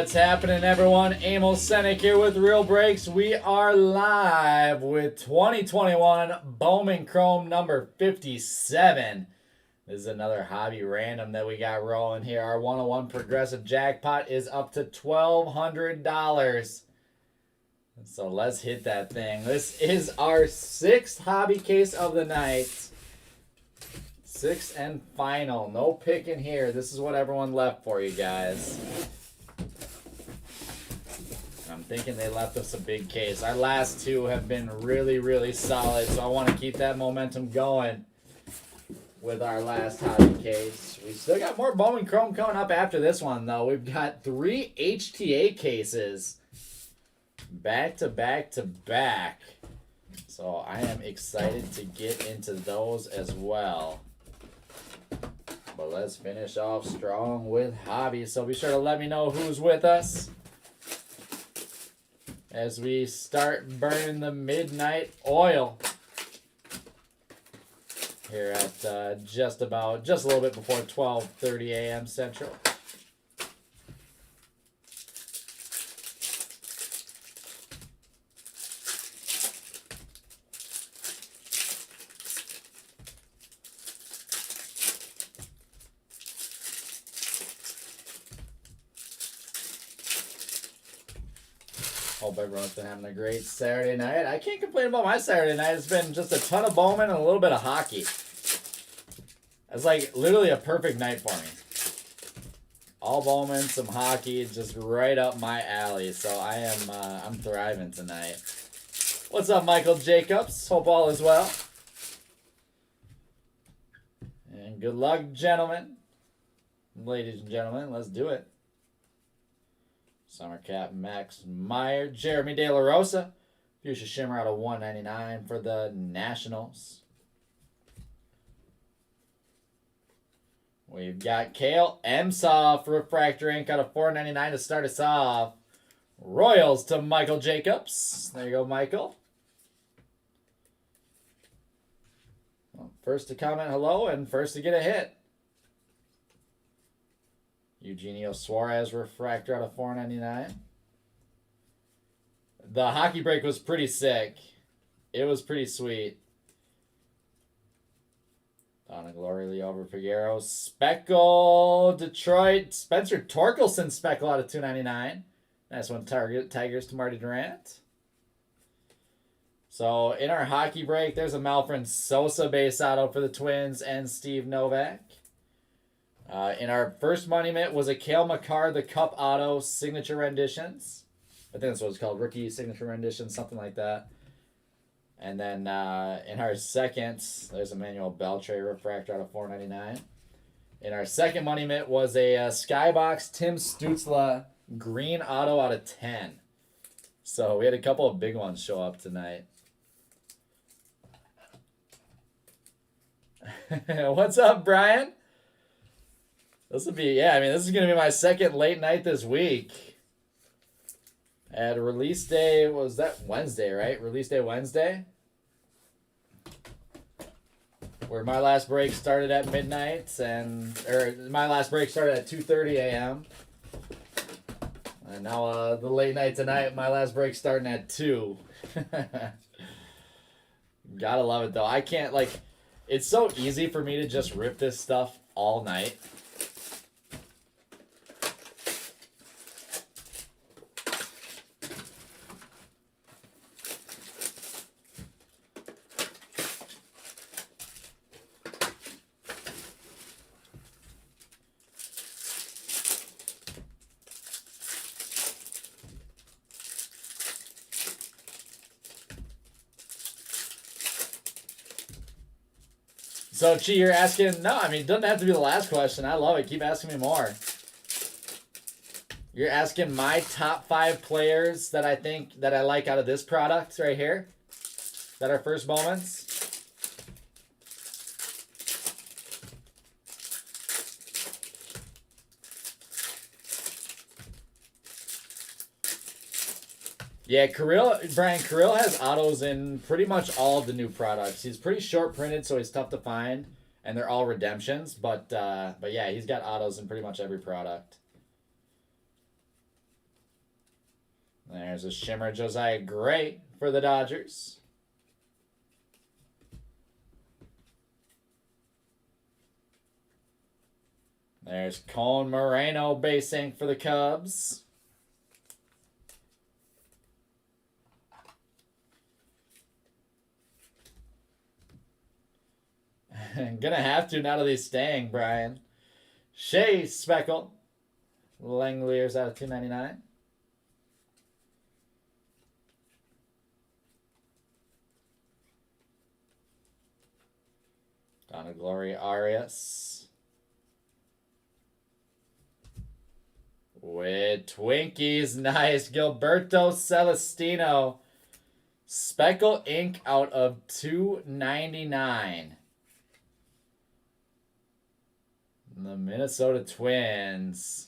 What's happening, everyone? Emil Senek here with Real Breaks. We are live with 2021 Bowman Chrome number 57. This is another hobby random that we got rolling here. Our 101 Progressive Jackpot is up to $1,200. So let's hit that thing. This is our 6th hobby case of the night. 6th and final. No picking here. This is what everyone left for you guys. I'm thinking they left us a big case. Our last two have been really, really solid, so I want to keep that momentum going with our last hobby case. We still got more Bowman Chrome coming up after this one, though. We've got 3 HTA cases back to back to back. So I am excited to get into those as well. But let's finish off strong with hobby. So be sure to let me know who's with us as we start burning the midnight oil here at just a little bit before 12:30 a.m. Central. Hope everyone's been having a great Saturday night. I can't complain about my Saturday night. It's been just a ton of Bowman and a little bit of hockey. It's like literally a perfect night for me. All Bowman, some hockey, just right up my alley. So I'm thriving tonight. What's up, Michael Jacobs? Hope all is well. And good luck, gentlemen. Ladies and gentlemen, let's do it. Summer Cap Max Meyer, Jeremy De La Rosa, Fuchsia Shimmer out of 199 for the Nationals. We've got Kale Emsoff Refractor Ink out of 499 to start us off. Royals to Michael Jacobs. There you go, Michael. Well, first to comment hello and first to get a hit. Eugenio Suarez Refractor out of 499. The hockey break was pretty sick. It was pretty sweet. Donna Glory over Figueroa. Speckle Detroit. Spencer Torkelson Speckle out of 299. Nice one, Tigers to Marty Durant. So in our hockey break, there's a Malfred Sosa base auto for the Twins and Steve Novak. In our first monument was a Cale Makar, the Cup Auto Signature Renditions. I think that's what it's called, Rookie Signature Renditions, something like that. And then in our second, there's a Manuel Beltre Refractor out of 499. In our second monument was a Skybox Tim Stützle Green Auto out of 10. So we had a couple of big ones show up tonight. What's up, Brian? This will be, this is going to be my second late night this week. At release day, was that Wednesday, right? Release day Wednesday. Where my last break started at midnight, my last break started at 2:30 a.m. And now the late night tonight, my last break starting at 2. Gotta love it, though. I can't, it's so easy for me to just rip this stuff all night. So, Chi, you're asking, no, it doesn't have to be the last question. I love it. Keep asking me more. You're asking my top 5 players that I like out of this product right here, that are first Bowmans. Yeah, Brian Kirill has autos in pretty much all of the new products. He's pretty short printed, so he's tough to find, and they're all redemptions. But yeah, he's got autos in pretty much every product. There's a Shimmer Josiah Gray for the Dodgers. There's Colin Moreno base ink for the Cubs. Gonna have to now that he's staying, Brian. Shea Speckle. Langoliers out of 299. Donna Gloria Arias. With Twinkies, nice. Gilberto Celestino. Speckle ink out of 299. The Minnesota Twins.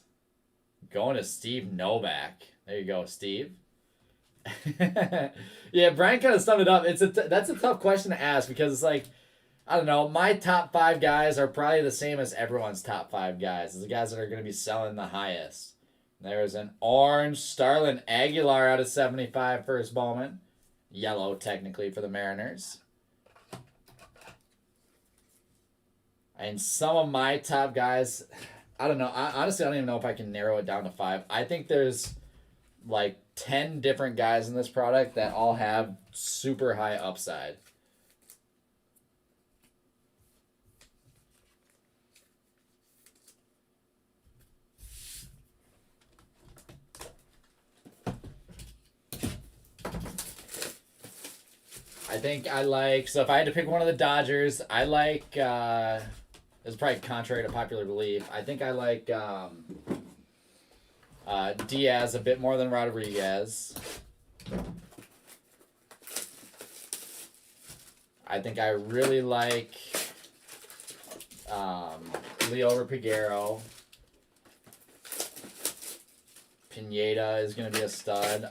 Going to Steve Novak. There you go, Steve. Yeah, Brian kind of summed it up. That's a tough question to ask because it's like, I don't know, my top 5 guys are probably the same as everyone's top 5 guys. It's the guys that are going to be selling the highest. There's an orange Starlin Aguilar out of 75 first Bowman. Yellow, technically, for the Mariners. And some of my top guys, I don't know. Honestly, I don't even know if I can narrow it down to 5. I think there's like 10 different guys in this product that all have super high upside. I think I like, so if I had to pick one of the Dodgers, I like, it's probably contrary to popular belief, I think I like Diaz a bit more than Rodriguez. I think I really like Leo Piguero. Pineda is going to be a stud.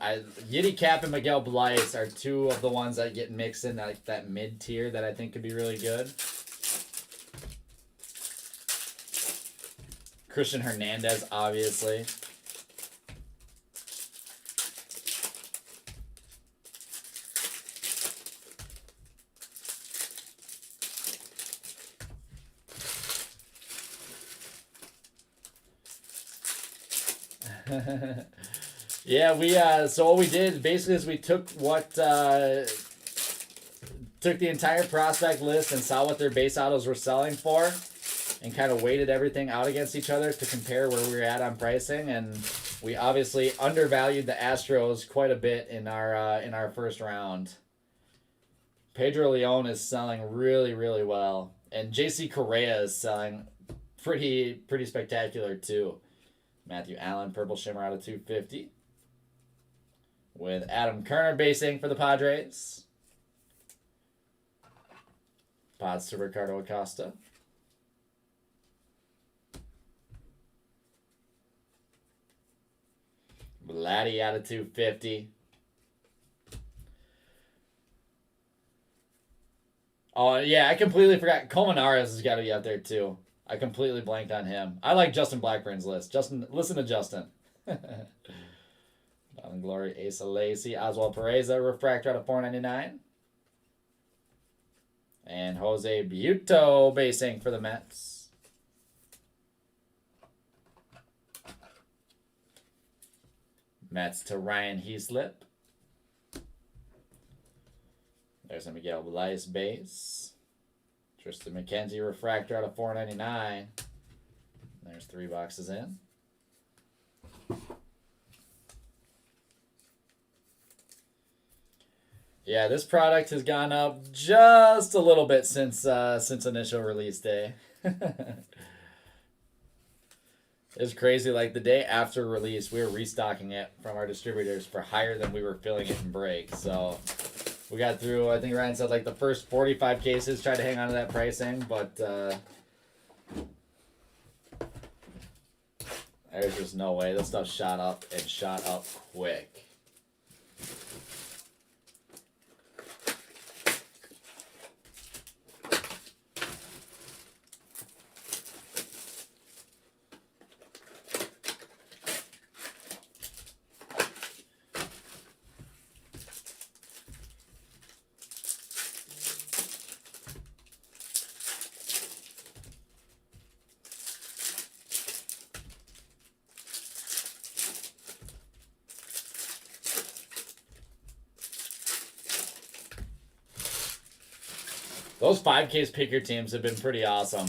Yiddy Cap and Miguel Blyce are 2 of the ones that get mixed in that mid-tier that I think could be really good. Christian Hernandez, obviously. Yeah, we so what we did basically is we took the entire prospect list and saw what their base autos were selling for and kind of weighted everything out against each other to compare where we were at on pricing, and we obviously undervalued the Astros quite a bit in our first round. Pedro Leon is selling really, really well, and JC Correa is selling pretty spectacular too. Matthew Allen, Purple Shimmer out of 250. With Adam Kerner basing for the Padres. Pods to Ricardo Acosta. Vladdy out of 250. Oh, yeah, I completely forgot. Colmenares has got to be out there, too. I completely blanked on him. I like Justin Blackburn's list. Listen to Justin. Don Glory, Asa Lacy, Oswald Pereza, Refractor out of 499. And Jose Buto basing for the Mets. Mets to Ryan Heaslip. There's a Miguel Blyce base. Tristan McKenzie Refractor out of 499. There's 3 boxes in. Yeah, this product has gone up just a little bit since initial release day. It's crazy. Like the day after release, we were restocking it from our distributors for higher than we were filling it in break. So we got through, I think Ryan said, like the first 45 cases, tried to hang on to that pricing, but there's just no way. This stuff shot up and shot up quick. Those 5Ks picker teams have been pretty awesome.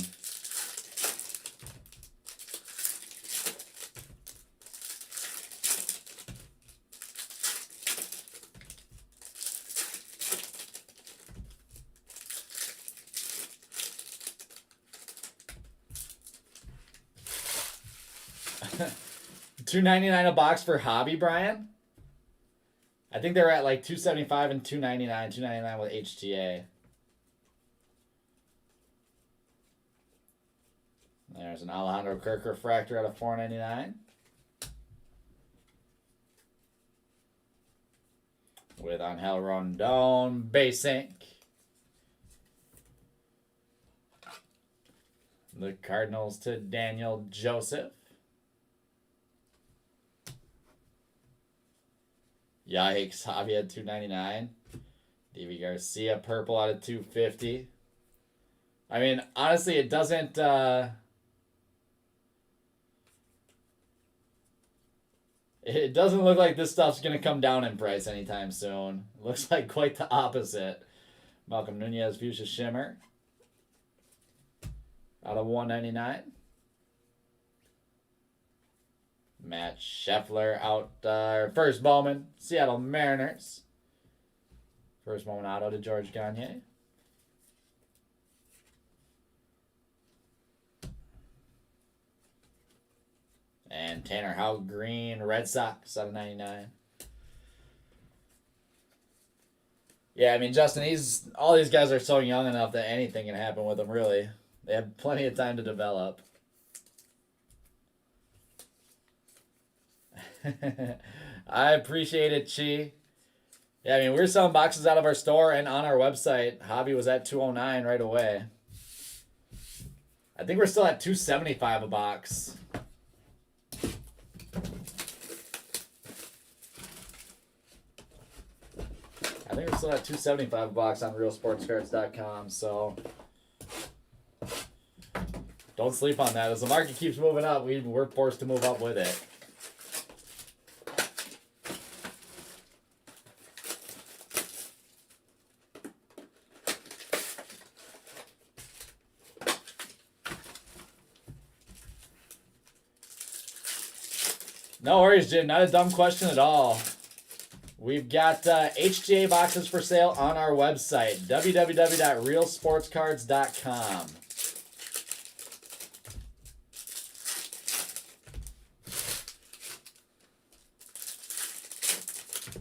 $2.99 a box for Hobby, Brian. I think they're at like $2.75 and $2.99. $2.99 with HTA. There's an Alejandro Kirk refractor out of $4.99. With Angel Rondon, base ink. The Cardinals to Daniel Joseph. Yikes, Hobby at $2.99. DV Garcia, purple out of $2.50. I mean, honestly, it doesn't... It doesn't look like this stuff's going to come down in price anytime soon. It looks like quite the opposite. Malcolm Nunez, Fuchsia Shimmer. Out of $1.99. Matt Scheffler out first Bowman, Seattle Mariners. First Bowman auto to George Gagne. And Tanner Houck green, Red Sox out of $99. Yeah, I mean, Justin, all these guys are so young enough that anything can happen with them, really. They have plenty of time to develop. I appreciate it, Chi. Yeah, I mean, we're selling boxes out of our store and on our website. Hobby was at $209 right away. I think we're still at $275 a box. I think we're still at $275 a box on realsportscards.com, so don't sleep on that. As the market keeps moving up, we're forced to move up with it. No worries, Jim. Not a dumb question at all. We've got HGA boxes for sale on our website, www.realsportscards.com.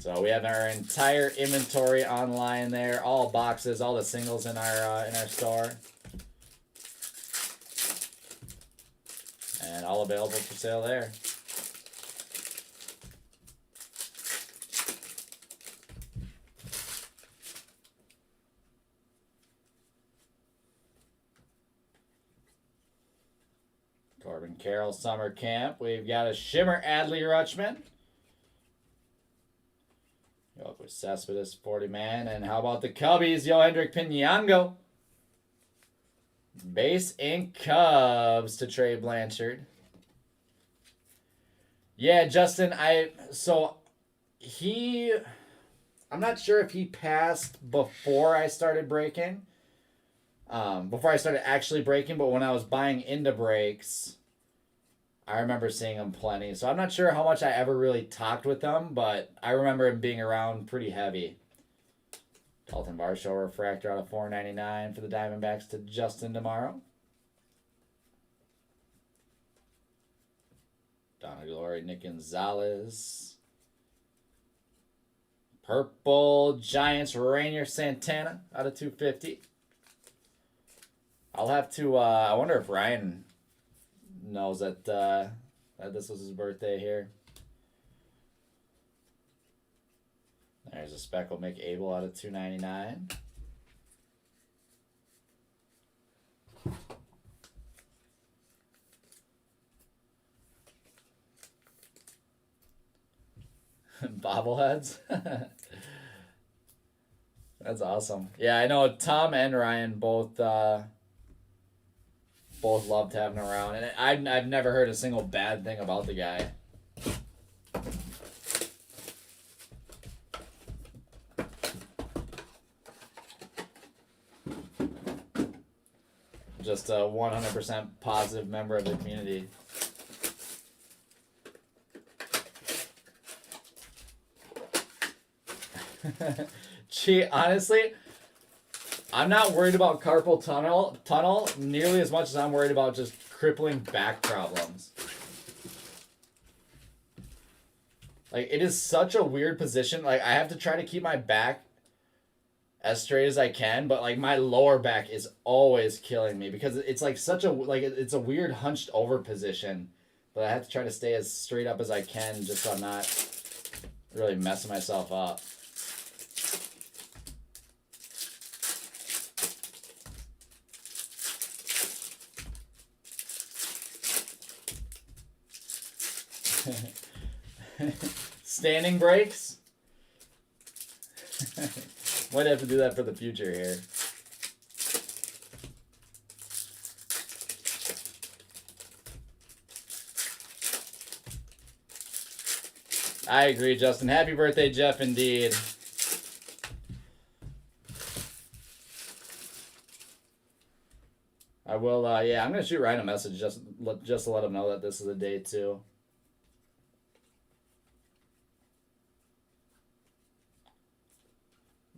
So we have our entire inventory online there, all boxes, all the singles in our store, and all available for sale there. Corbin Carroll Summer Camp. We've got a Shimmer Adley Rutschman. Go up with Cespedes 40-man. And how about the Cubbies? Yohendrick Pinyango. Base ink Cubs to Trey Blanchard. Yeah, Justin, I'm not sure if he passed before I started breaking. Before I started actually breaking, but when I was buying into breaks, I remember seeing him plenty. So I'm not sure how much I ever really talked with him, but I remember him being around pretty heavy. Dalton Varsho refractor out of $4.99 for the Diamondbacks to Justin tomorrow. Donna Glory, Nick Gonzalez. Purple Giants, Rainier Santana out of $250. I'll have to, I wonder if Ryan knows that this was his birthday here. There's a Speckle McAble out of $2.99. Bobbleheads. That's awesome. Yeah, I know Tom and Ryan both loved having him around, and I've never heard a single bad thing about the guy. just a 100% positive member of the community. Gee, honestly, I'm not worried about carpal tunnel nearly as much as I'm worried about just crippling back problems. Like, it is such a weird position. Like, I have to try to keep my back as straight as I can, but like my lower back is always killing me because it's like such a it's a weird hunched over position, but I have to try to stay as straight up as I can just so I'm not really messing myself up. Standing breaks. Might have to do that for the future here. I agree, Justin. Happy birthday, Jeff, indeed. I will, yeah, I'm going to shoot Ryan a message just to let him know that this is a day too.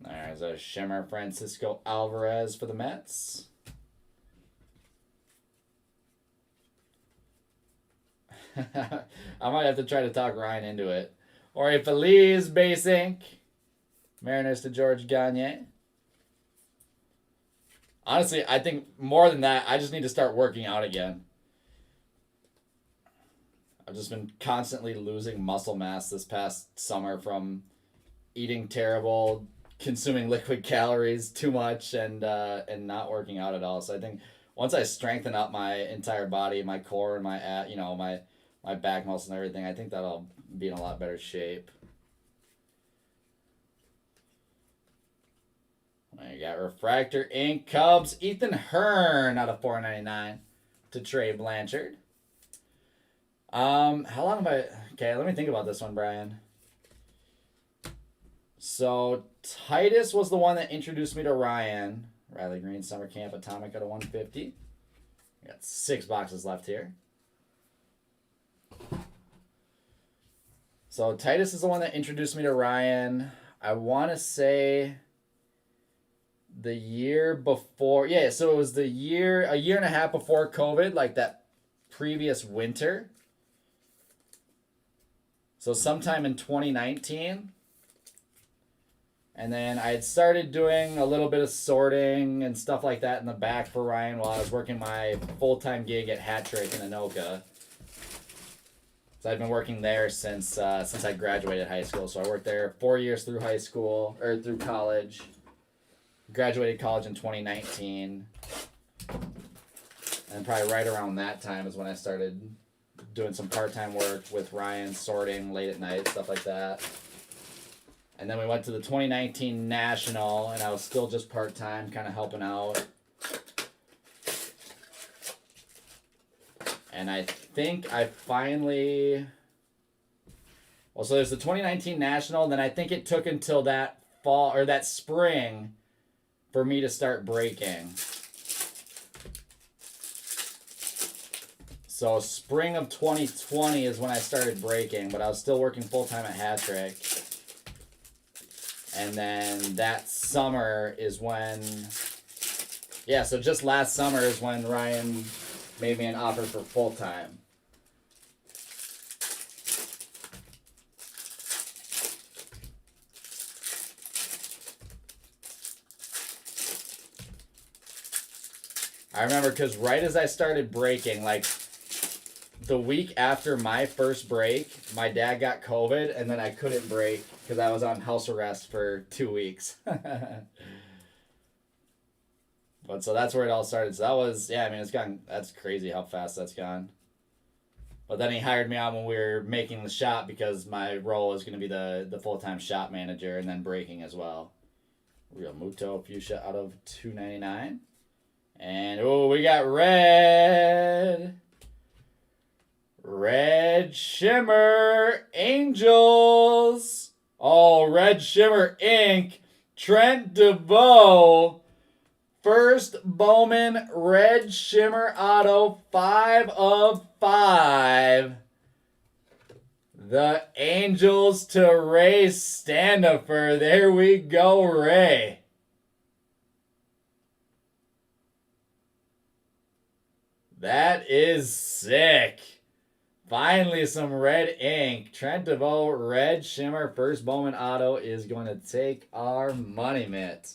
There's a Shimmer Francisco Alvarez for the Mets. I might have to try to talk Ryan into it. Or a Feliz Base Ink. Mariners to George Gagne. Honestly, I think more than that, I just need to start working out again. I've just been constantly losing muscle mass this past summer from eating terrible, consuming liquid calories too much, and not working out at all. So I think once I strengthen up my entire body, my core and my back muscles and everything, I think that'll be in a lot better shape. You got Refractor Ink Cubs, Ethan Hearn out of 499 to Trey Blanchard. How long have I... Okay, let me think about this one, Brian. So, Titus was the one that introduced me to Ryan. Riley Green, Summer Camp, Atomic out of 150. We got 6 boxes left here. So, Titus is the one that introduced me to Ryan. I want to say the year before. Yeah, so it was a year and a half before COVID, like that previous winter. So, sometime in 2019. And then I had started doing a little bit of sorting and stuff like that in the back for Ryan while I was working my full-time gig at Hat Trick in Anoka. So I've been working there since I graduated high school. So I worked there 4 years through high school, or through college. Graduated college in 2019. And probably right around that time is when I started doing some part-time work with Ryan, sorting late at night, stuff like that. And then we went to the 2019 National, and I was still just part-time, kind of helping out. And I think I finally... Well, so there's the 2019 National, and then I think it took until that fall, or that spring, for me to start breaking. So spring of 2020 is when I started breaking, but I was still working full-time at Hat Trick. And then that summer is when, yeah, so just last summer is when Ryan made me an offer for full-time. I remember because right as I started breaking, like the week after my first break, my dad got COVID, and then I couldn't break because I was on house arrest for 2 weeks. But so that's where it all started. So that was, yeah, I mean, that's crazy how fast that's gone. But then he hired me on when we were making the shop because my role was going to be the full-time shop manager and then breaking as well. Real Muto Fuchsia out of 299. And, oh, we got red. Red Shimmer Angels. Oh, Red Shimmer Ink. Trent DeVoe First Bowman Red Shimmer Auto, 5 of 5. The Angels to Ray Standifer. There we go, Ray. That is sick. Finally, some red ink. Trent DeVoe, Red Shimmer, first Bowman Auto is going to take our money mitt.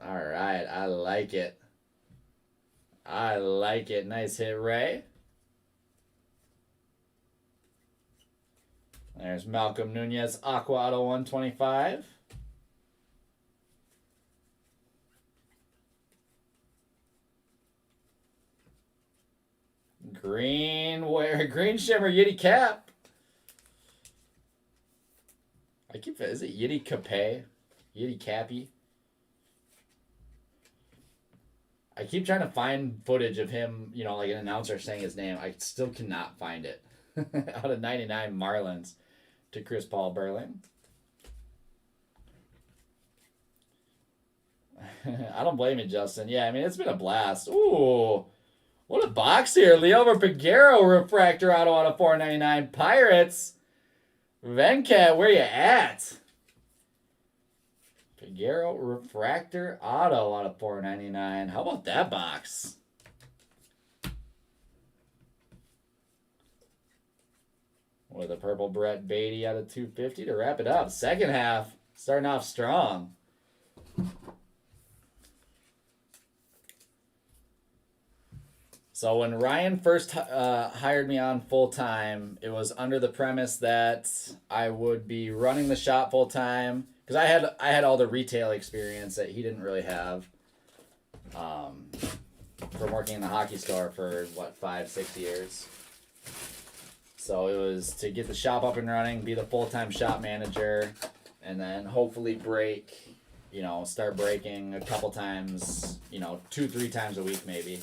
All right, I like it. I like it. Nice hit, Ray. There's Malcolm Nunez, Aqua Auto 125. Green Shimmer Yiddy Cap. Is it Yiddy Cape? Yiddy Cappy? I keep trying to find footage of him, like an announcer saying his name. I still cannot find it. Out of 99 Marlins to Chris Paul Berlin. I don't blame you, Justin. Yeah, I mean, it's been a blast. Ooh, what a box here. Leover Piguero refractor auto out of 499. Pirates. Venkat, where you at? Piguero refractor auto out of 499. How about that box? With a purple Brett Beatty out of 250 to wrap it up. Second half, starting off strong. So when Ryan first hired me on full-time, it was under the premise that I would be running the shop full-time. Because I had all the retail experience that he didn't really have. From working in the hockey store for, 5-6 years. So it was to get the shop up and running, be the full-time shop manager, and then hopefully start breaking a couple times, 2-3 times a week maybe.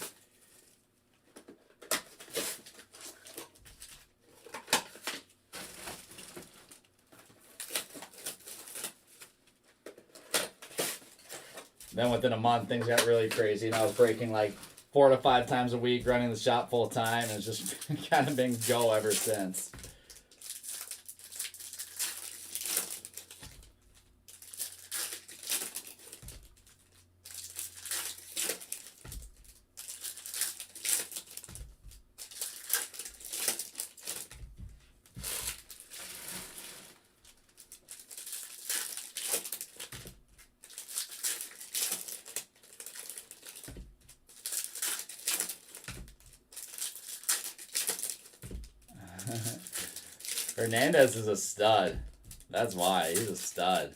Then within a month, things got really crazy, and I was breaking like 4 to 5 times a week, running the shop full time, and it's just kind of been go ever since. Hernandez is a stud. That's why. He's a stud.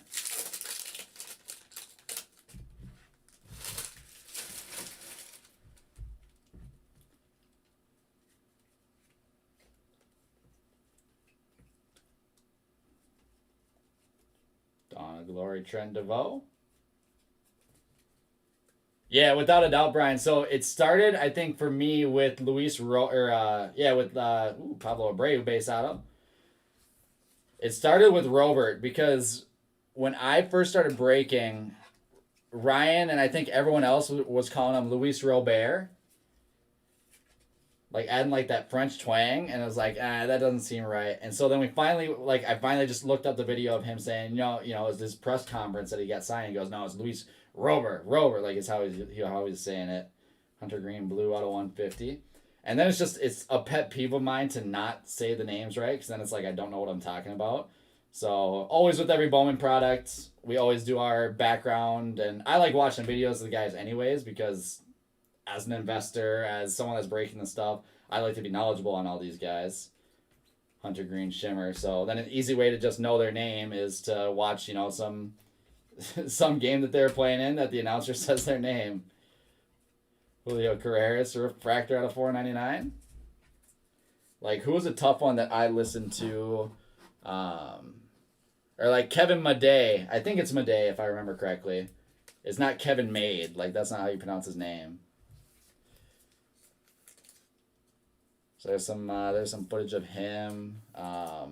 Dawn of Glory, Trent DeVoe. Yeah, without a doubt, Brian. So it started, I think, for me with Pablo Abreu base auto. It started with Robert because when I first started breaking, Ryan and I think everyone else was calling him Luis Robert. Like adding like that French twang, and I was like, that doesn't seem right. And so then I finally just looked up the video of him saying, it's this press conference that he got signed. He goes, no, it's Luis Robert, like it's how he's saying it. Hunter Green Blue out of 150. And then it's a pet peeve of mine to not say the names right, because then it's like I don't know what I'm talking about. So always with every Bowman product, we always do our background, and I like watching videos of the guys anyways, because as an investor, as someone that's breaking the stuff, I like to be knowledgeable on all these guys. Hunter Green Shimmer. So then an easy way to just know their name is to watch, some game that they're playing in that the announcer says their name. Julio Carreras, refractor out of 499. Like, who was a tough one that I listened to? Or like Kevin Madej. I think it's Madej if I remember correctly. It's not Kevin Made. Like, that's not how you pronounce his name. So there's some footage of him. A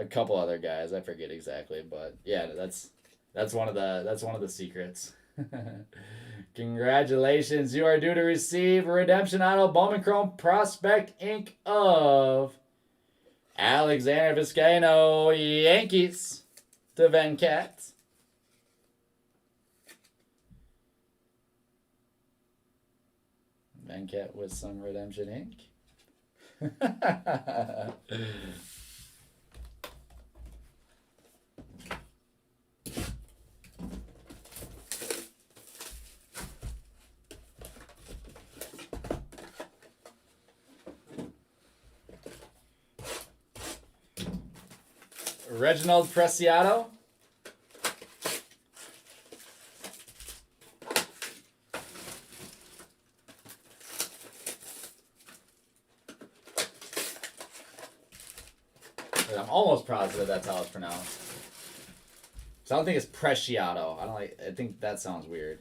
couple other guys. I forget exactly, but yeah, that's That's one of the secrets. Congratulations, you are due to receive a redemption auto Bowman Chrome Prospect Inc. of Alexander Vizcaino, Yankees, to Venkat. Venkat with some redemption ink. Reginald Preciado. I'm almost positive that's how it's pronounced. So I don't think it's Preciado. I think that sounds weird.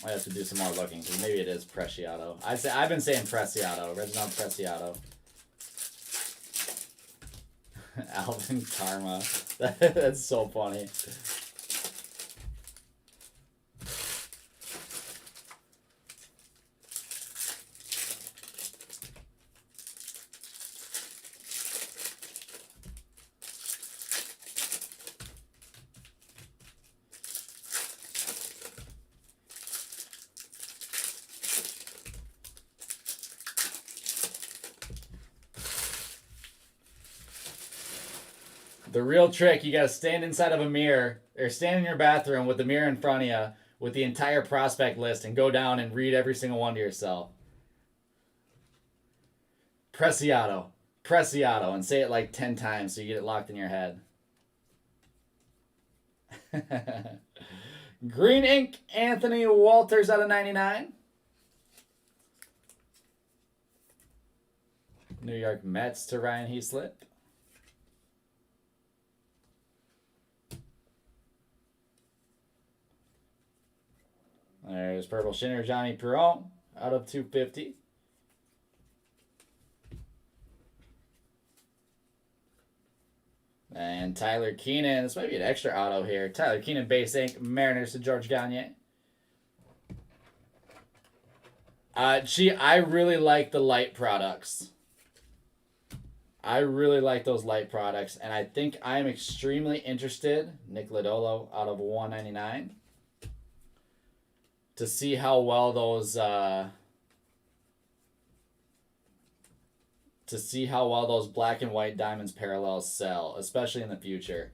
I have to do some more looking because maybe it is Preciado. I've been saying Preciado. Reginald Preciado. Alvin Karma. That's so funny. The real trick, you gotta stand inside of a mirror, or stand in your bathroom with the mirror in front of you, with the entire prospect list, and go down and read every single one to yourself. Preciado. Preciado. And say it like 10 times so you get it locked in your head. Green ink, Anthony Walters out of 99. New York Mets to Ryan Heaslip. There's Purple Shinner, Johnny Perron, out of 250. And Tyler Keenan, this might be an extra auto here. Tyler Keenan, base ink, Mariners to George Gagne. I really like the light products. I really like those light products, and I think I'm extremely interested, Nick Lodolo out of 199. To see how well those black and white diamonds parallels sell, especially in the future.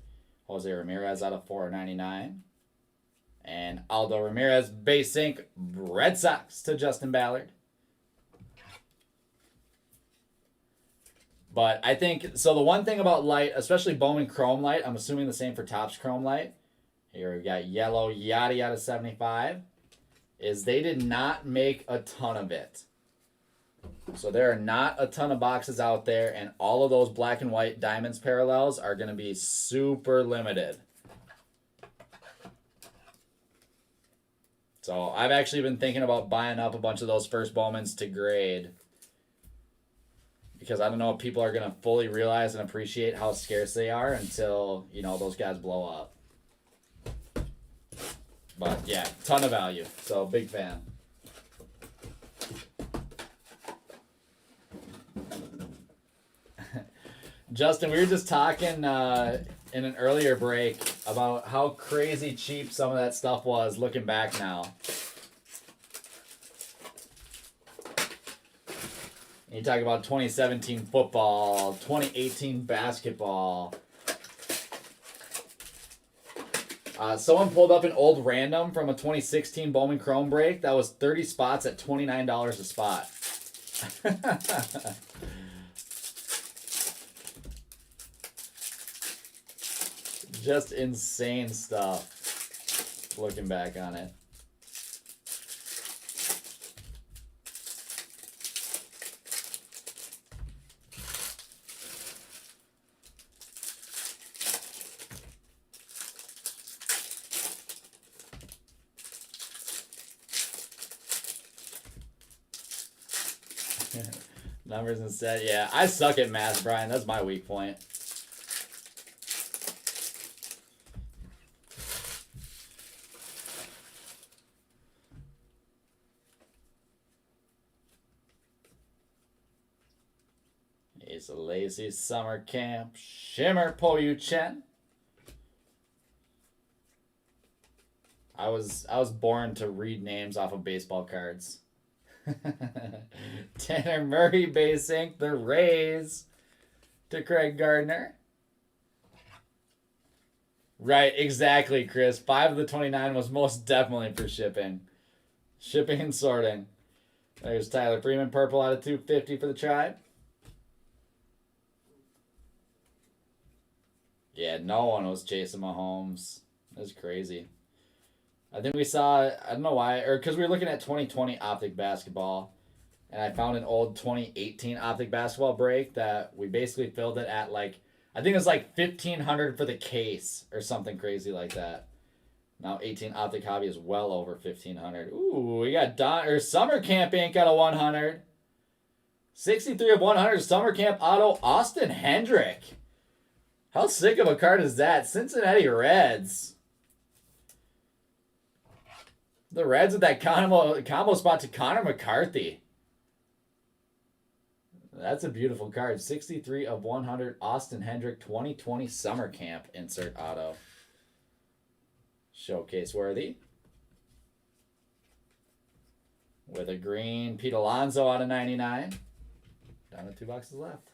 Jose Ramirez out of 499. And Aldo Ramirez base ink Red Sox to Justin Ballard. But I think so the one thing about light, especially Bowman Chrome Light, I'm assuming the same for Topps Chrome Light. Here we got yellow Yachty out of 75. Is they did not make a ton of it. So there are not a ton of boxes out there, and all of those black and white diamonds parallels are going to be super limited. So I've actually been thinking about buying up a bunch of those first Bowmans to grade, because I don't know if people are going to fully realize and appreciate how scarce they are until, you know, those guys blow up. But yeah, ton of value. So big fan. Justin, we were just talking in an earlier break about how crazy cheap some of that stuff was looking back now. You talk about 2017 football, 2018 basketball. Someone pulled up an old random from a 2016 Bowman Chrome break that was 30 spots at $29 a spot. Just insane stuff looking back on it. Numbers and set. Yeah, I suck at math, Brian. That's my weak point. Asa Lacy, Summer Camp, Shimmer, Po Yu Chen. I was born to read names off of baseball cards. Tanner Murray, base ink, the Rays to Craig Gardner. Right, exactly, Chris. 5 of the 29 was most definitely for shipping. Shipping and sorting. There's Tyler Freeman, purple out of 250 for the Tribe. Yeah, no one was chasing Mahomes. That's crazy. I think we saw, I don't know why, or because we were looking at 2020 Optic Basketball, and I found an old 2018 Optic Basketball break that we basically filled it at like, I think it was like $1,500 for the case or something crazy like that. Now 18 Optic Hobby is well over $1,500. Ooh, we got Summer Camp ink out of 100. 63 of 100 Summer Camp auto Austin Hendrick. How sick of a card is that? Cincinnati Reds. The Reds with that combo spot to Connor McCarthy. That's a beautiful card. 63 of 100 Austin Hendrick 2020 Summer Camp insert auto. Showcase worthy. With a green Pete Alonso out of 99. Down to 2 boxes left.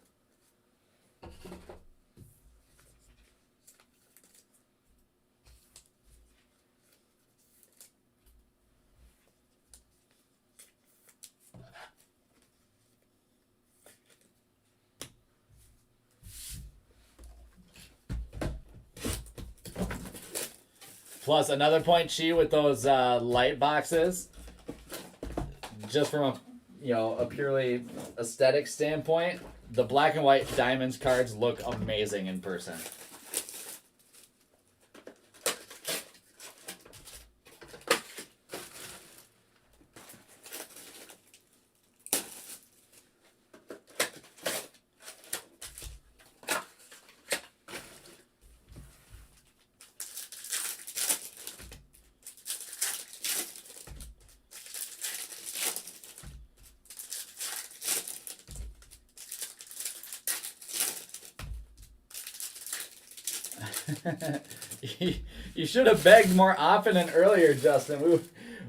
Plus another point, Chi, with those light boxes. Just from a purely aesthetic standpoint, the black and white diamonds cards look amazing in person. You should have begged more often and earlier, Justin. We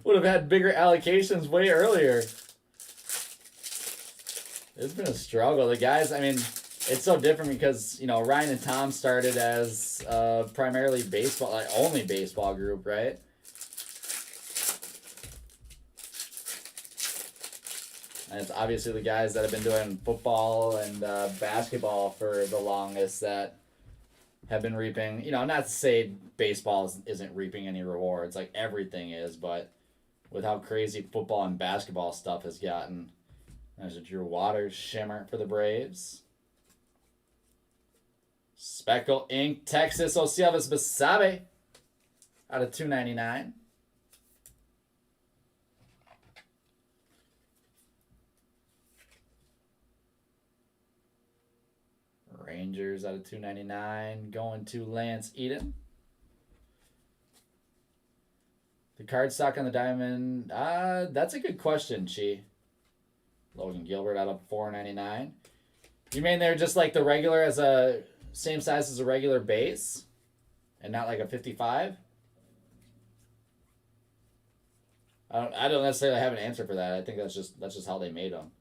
would have had bigger allocations way earlier. It's been a struggle. The guys, I mean, it's so different because, Ryan and Tom started as primarily baseball, like only baseball group, right? And it's obviously the guys that have been doing football and basketball for the longest that have been reaping, not to say baseball isn't reaping any rewards, like everything is, but with how crazy football and basketball stuff has gotten. There's a Drew Waters Shimmer for the Braves. Speckle Ink Texas Osielvis Basabe out of 299. Rangers out of 299 going to Lance Eden. The card stock on the diamond, that's a good question, Chi. Logan Gilbert out of 499. You mean they're just like the regular as a same size as a regular base and not like a 55? I don't necessarily have an answer for that. I think that's just how they made them.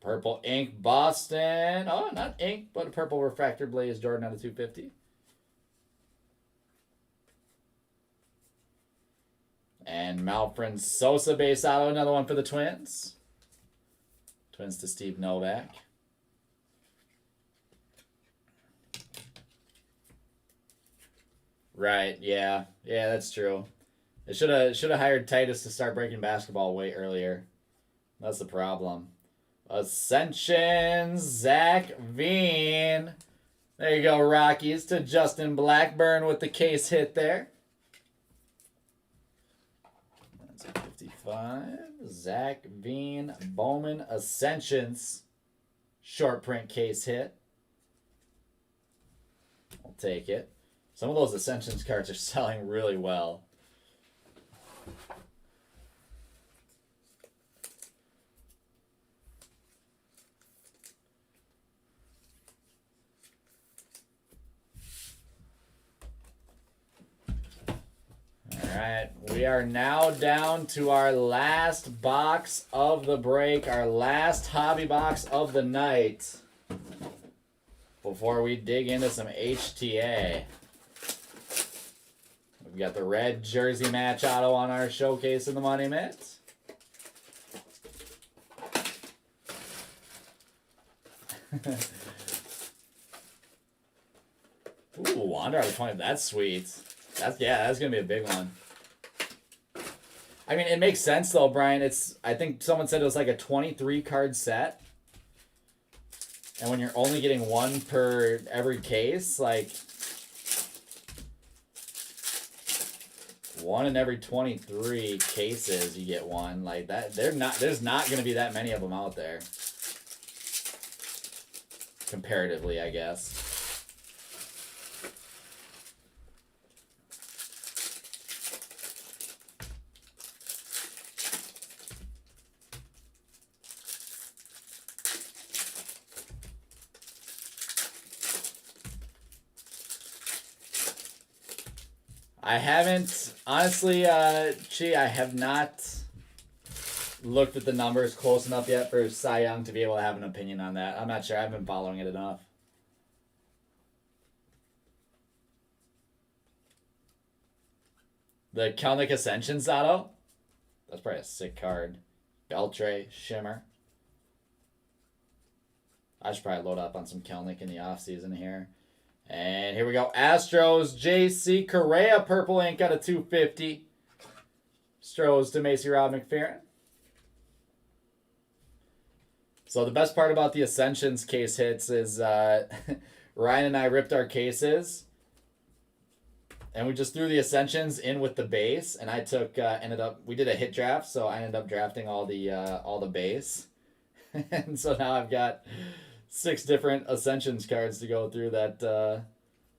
Purple Ink Boston. Oh, not ink, but a purple refractor blaze Jordan out of 250. And Malfrin Sosa base auto, another one for the Twins. Twins to Steve Novak. Right, yeah. Yeah, that's true. They should have hired Titus to start breaking basketball way earlier. That's the problem. Ascension, Zach Veen. There you go, Rockies to Justin Blackburn with the case hit there. That's a 55. Zach Veen, Bowman, Ascensions. Short print case hit. I'll take it. Some of those Ascensions cards are selling really well. right, we are now down to our last box of the break, our last hobby box of the night. Before we dig into some HTA. We've got the red jersey match auto on our showcase in the money mitt. Ooh, Wander out of 20. That's sweet. That's gonna be a big one. I mean, it makes sense though, Brian. I think someone said it was like a 23 card set. And when you're only getting one per every case, like one in every 23 cases you get one. Like that, there's not gonna be that many of them out there. Comparatively, I guess. I haven't, honestly, Chi, I have not looked at the numbers close enough yet for Cy Young to be able to have an opinion on that. I'm not sure. I haven't been following it enough. The Kelnick Ascensions auto? That's probably a sick card. Beltre, Shimmer. I should probably load up on some Kelnick in the offseason here. And here we go. Astros, J.C. Correa, purple ink out of 250. Astros to Macy Rob McFerrin. So the best part about the Ascensions case hits is Ryan and I ripped our cases. And we just threw the Ascensions in with the base. And I took, we did a hit draft. So I ended up drafting all the base. And so now I've got 6 different Ascensions cards to go through that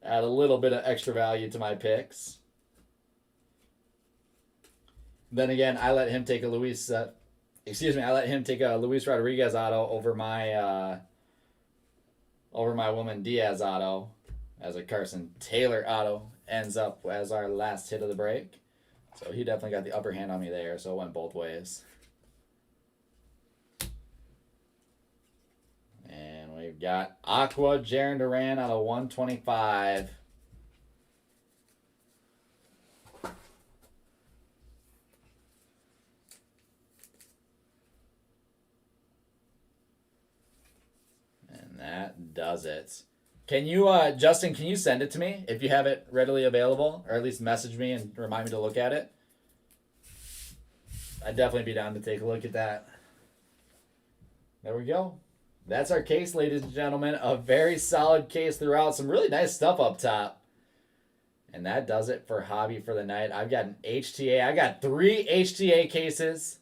add a little bit of extra value to my picks. Then again, I let him take a Luis Rodriguez auto over my Woman Diaz auto, as a Carson Taylor auto ends up as our last hit of the break. So he definitely got the upper hand on me there, so it went both ways. And we've got Aqua Jarren Duran out of 125. And that does it. Can you, Justin, can you send it to me if you have it readily available? Or at least message me and remind me to look at it? I'd definitely be down to take a look at that. There we go. That's our case, ladies and gentlemen. A very solid case throughout. Some really nice stuff up top. And that does it for Hobby for the night. I've got an HTA. I got 3 HTA cases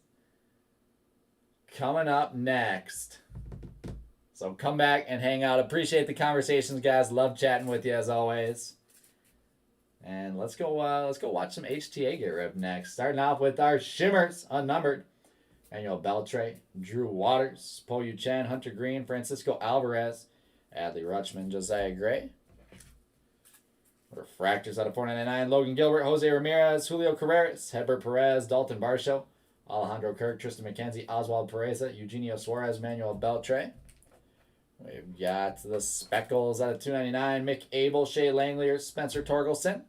coming up next. So come back and hang out. Appreciate the conversations, guys. Love chatting with you as always. And let's go watch some HTA get ripped next. Starting off with our Shimmers unnumbered. Manuel Beltre, Drew Waters, Po Yu Chen, Hunter Green, Francisco Alvarez, Adley Rutschman, Josiah Gray. Refractors out of 499, Logan Gilbert, Jose Ramirez, Julio Carreras, Hedbert Perez, Dalton Varsho, Alejandro Kirk, Tristan McKenzie, Oswald Pereza, Eugenio Suarez, Manuel Beltre. We've got the Speckles out of 299, Mick Abel, Shea Langlier, Spencer Torgelson.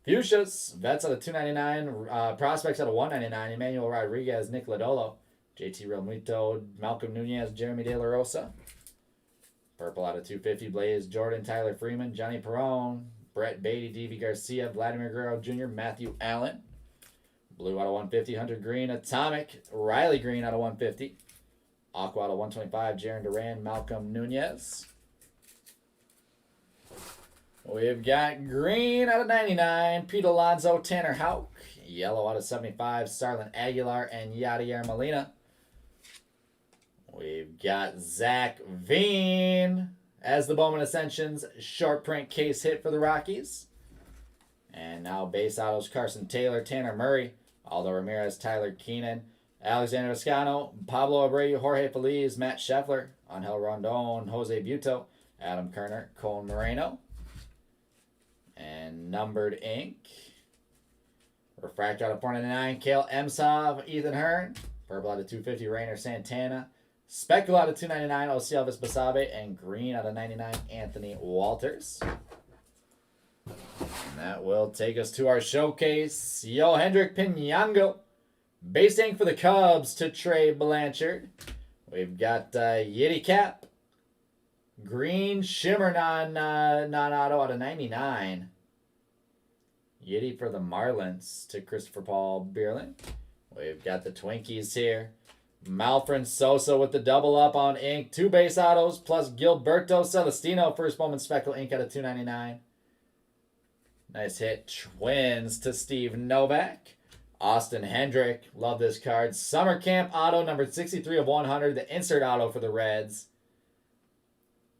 Fuchsias, Vets out of 299, Prospects out of 199, Emmanuel Rodriguez, Nick Lodolo, JT Realmuto, Malcolm Nunez, Jeremy De La Rosa. Purple out of 250, Blaze Jordan, Tyler Freeman, Johnny Perone, Brett Beatty, D.V. Garcia, Vladimir Guerrero Jr., Matthew Allen. Blue out of 150, Hunter Green, Atomic, Riley Green out of 150. Aqua out of 125, Jarren Duran, Malcolm Nunez. We've got green out of 99, Pete Alonso, Tanner Houck. Yellow out of 75, Starlin Aguilar and Yadier Molina. We've got Zach Veen as the Bowman Ascensions short print case hit for the Rockies. And now base autos, Carson Taylor, Tanner Murray, Aldo Ramirez, Tyler Keenan, Alexander Toscano, Pablo Abreu, Jorge Feliz, Matt Scheffler, Angel Rondon, Jose Buto, Adam Kerner, Cole Moreno. And numbered ink. Refractor out of 499, Kale Emsov, Ethan Hearn. Purple out of 250, Rainer Santana. Speckle out of 299, O.C. Elvis Basabe. And green out of 99, Anthony Walters. And that will take us to our showcase. Yohendrick Pinango. Base ink for the Cubs to Trey Blanchard. We've got Yiddy Cap. Green Shimmer non-auto out of 99. Yiddy for the Marlins to Christopher Paul Bierlin. We've got the Twinkies here. Malfred Sosa with the double up on ink. 2 base autos plus Gilberto Celestino. First Bowman Speckle ink out of 299. Nice hit. Twins to Steve Novak. Austin Hendrick. Love this card. Summer Camp auto number 63 of 100. The insert auto for the Reds.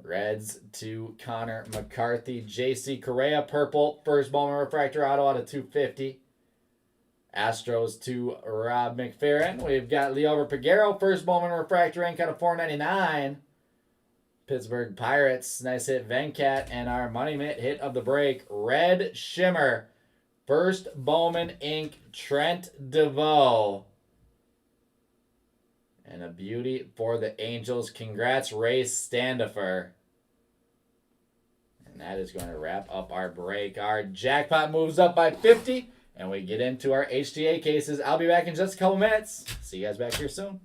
Reds to Connor McCarthy. JC Correa, purple. First Bowman refractor auto out of 250. Astros to Rob McFerrin. We've got Liover Peguero. First Bowman refractor ink out of 499. Pittsburgh Pirates. Nice hit, Venkat. And our money mitt hit of the break. Red Shimmer. First Bowman ink, Trent DeVoe. And a beauty for the Angels. Congrats, Ray Standifer. And that is going to wrap up our break. Our jackpot moves up by 50. And we get into our HTA cases. I'll be back in just a couple minutes. See you guys back here soon.